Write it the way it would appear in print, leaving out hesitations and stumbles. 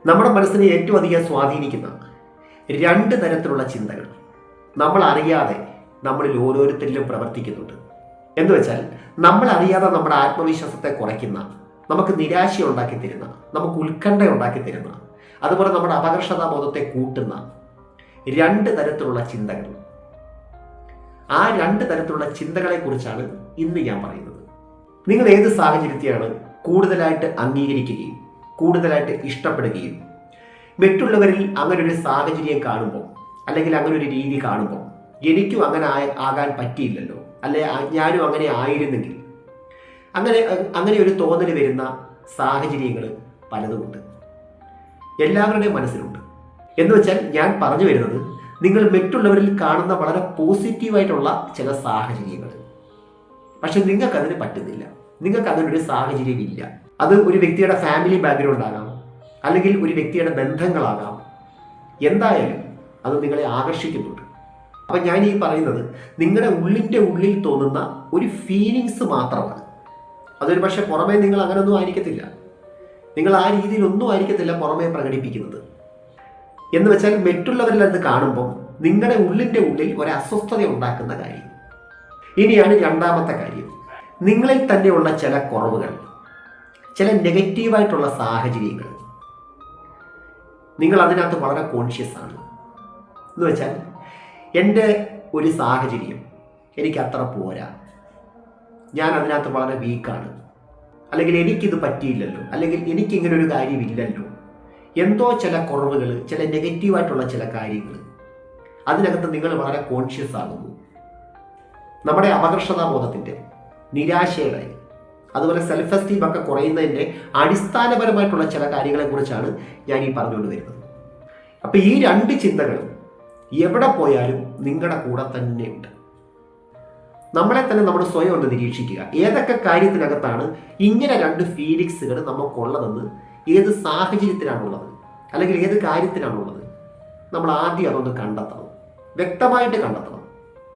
നമ്മുടെ മനസ്സിനെ ഏറ്റവും അധികം സ്വാധീനിക്കുന്ന രണ്ട് തരത്തിലുള്ള ചിന്തകൾ നമ്മൾ അറിയാതെ നമ്മളിൽ ഓരോരുത്തരിലും പ്രവർത്തിക്കുന്നുണ്ട്. എന്ന് വെച്ചാൽ നമ്മൾ അറിയാതെ നമ്മുടെ ആത്മവിശ്വാസത്തെ കുറയ്ക്കുന്ന, നമുക്ക് നിരാശ ഉണ്ടാക്കി തരുന്ന, നമുക്ക് ഉത്കണ്ഠ ഉണ്ടാക്കി തരുന്ന, അതുപോലെ നമ്മുടെ അപകർഷതാബോധത്തെ കൂട്ടുന്ന രണ്ട് തരത്തിലുള്ള ചിന്തകൾ. ആ രണ്ട് തരത്തിലുള്ള ചിന്തകളെ കുറിച്ചാണ് ഇന്ന് ഞാൻ പറയുന്നത്. നിങ്ങൾ ഏത് സാഹചര്യത്തെയാണ് കൂടുതലായിട്ട് അംഗീകരിക്കുകയും കൂടുതലായിട്ട് ഇഷ്ടപ്പെടുകയും മറ്റുള്ളവരിൽ അങ്ങനെ ഒരു സാഹചര്യം കാണുമ്പോൾ അല്ലെങ്കിൽ അങ്ങനെ ഒരു രീതി കാണുമ്പോൾ എനിക്കും അങ്ങനെ ആകാൻ പറ്റിയില്ലല്ലോ, അല്ലെ ഞാനും അങ്ങനെ ആയിരുന്നെങ്കിൽ, അങ്ങനെ ഒരു തോന്നൽ വരുന്ന സാഹചര്യങ്ങൾ പലതുമുണ്ട്, എല്ലാവരുടെയും മനസ്സിലുണ്ട്. എന്ന് വെച്ചാൽ ഞാൻ പറഞ്ഞു വരുന്നത്, നിങ്ങൾ മറ്റുള്ളവരിൽ കാണുന്ന വളരെ പോസിറ്റീവായിട്ടുള്ള ചില സാഹചര്യങ്ങൾ, പക്ഷെ നിങ്ങൾക്കതിന് പറ്റുന്നില്ല, നിങ്ങൾക്ക് അതിനൊരു സാഹചര്യം ഇല്ല. അത് ഒരു വ്യക്തിയുടെ ഫാമിലി ബാക്ക്ഗ്രൗണ്ട് ആകാം, അല്ലെങ്കിൽ ഒരു വ്യക്തിയുടെ ബന്ധങ്ങളാകാം, എന്തായാലും അത് നിങ്ങളെ ആകർഷിക്കുന്നുണ്ട്. അപ്പം ഞാൻ ഈ പറയുന്നത് നിങ്ങളുടെ ഉള്ളിൻ്റെ ഉള്ളിൽ തോന്നുന്ന ഒരു ഫീലിങ്സ് മാത്രമാണ്. അതൊരു പക്ഷേ പുറമേ നിങ്ങൾ അങ്ങനെയൊന്നും ആയിരിക്കത്തില്ല, നിങ്ങൾ ആ രീതിയിലൊന്നും ആയിരിക്കത്തില്ല പുറമേ പ്രകടിപ്പിക്കുന്നത്. എന്ന് വെച്ചാൽ മറ്റുള്ളവരിൽ അത് കാണുമ്പം നിങ്ങളുടെ ഉള്ളിൻ്റെ ഉള്ളിൽ ഒരു അസ്വസ്ഥത ഉണ്ടാക്കുന്ന കാര്യം. ഇനിയാണ് രണ്ടാമത്തെ കാര്യം, നിങ്ങളിൽ തന്നെയുള്ള ചില കുറവുകൾ, ചില നെഗറ്റീവായിട്ടുള്ള സാഹചര്യങ്ങൾ, നിങ്ങൾ അതിനകത്ത് വളരെ കോൺഷ്യസ് ആണ്. എന്ന് വെച്ചാൽ എൻ്റെ ഒരു സാഹചര്യം എനിക്ക് അത്ര പോരാ, ഞാൻ അതിനകത്ത് വളരെ വീക്കാണ്, അല്ലെങ്കിൽ എനിക്കിത് പറ്റിയില്ലല്ലോ, അല്ലെങ്കിൽ എനിക്കിങ്ങനെ ഒരു കാര്യമില്ലല്ലോ, എന്തോ ചില കുറവുകൾ, ചില നെഗറ്റീവായിട്ടുള്ള ചില കാര്യങ്ങൾ, അതിനകത്ത് നിങ്ങൾ വളരെ കോൺഷ്യസ് ആകുന്നു. നമ്മുടെ അപകർഷതാബോധത്തിൻ്റെ, നിരാശയുടെ, അതുപോലെ സെൽഫ് എസ്റ്റീം ഒക്കെ കുറയുന്നതിൻ്റെ അടിസ്ഥാനപരമായിട്ടുള്ള ചില കാര്യങ്ങളെക്കുറിച്ചാണ് ഞാൻ ഈ പറഞ്ഞുകൊണ്ട് വരുന്നത്. അപ്പോൾ ഈ രണ്ട് ചിന്തകളും എവിടെ പോയാലും നിങ്ങളുടെ കൂടെ തന്നെയുണ്ട്. നമ്മളെ തന്നെ നമ്മൾ സ്വയം ഒന്ന് നിരീക്ഷിക്കുക, ഏതൊക്കെ കാര്യത്തിനകത്താണ് ഇങ്ങനെ രണ്ട് ഫീലിങ്സുകൾ നമുക്കുള്ളതെന്ന്, ഏത് സാഹചര്യത്തിലാണുള്ളത്, അല്ലെങ്കിൽ ഏത് കാര്യത്തിലാണുള്ളത്, നമ്മൾ ആദ്യം അതൊന്ന് കണ്ടെത്തണം, വ്യക്തമായിട്ട് കണ്ടെത്തണം.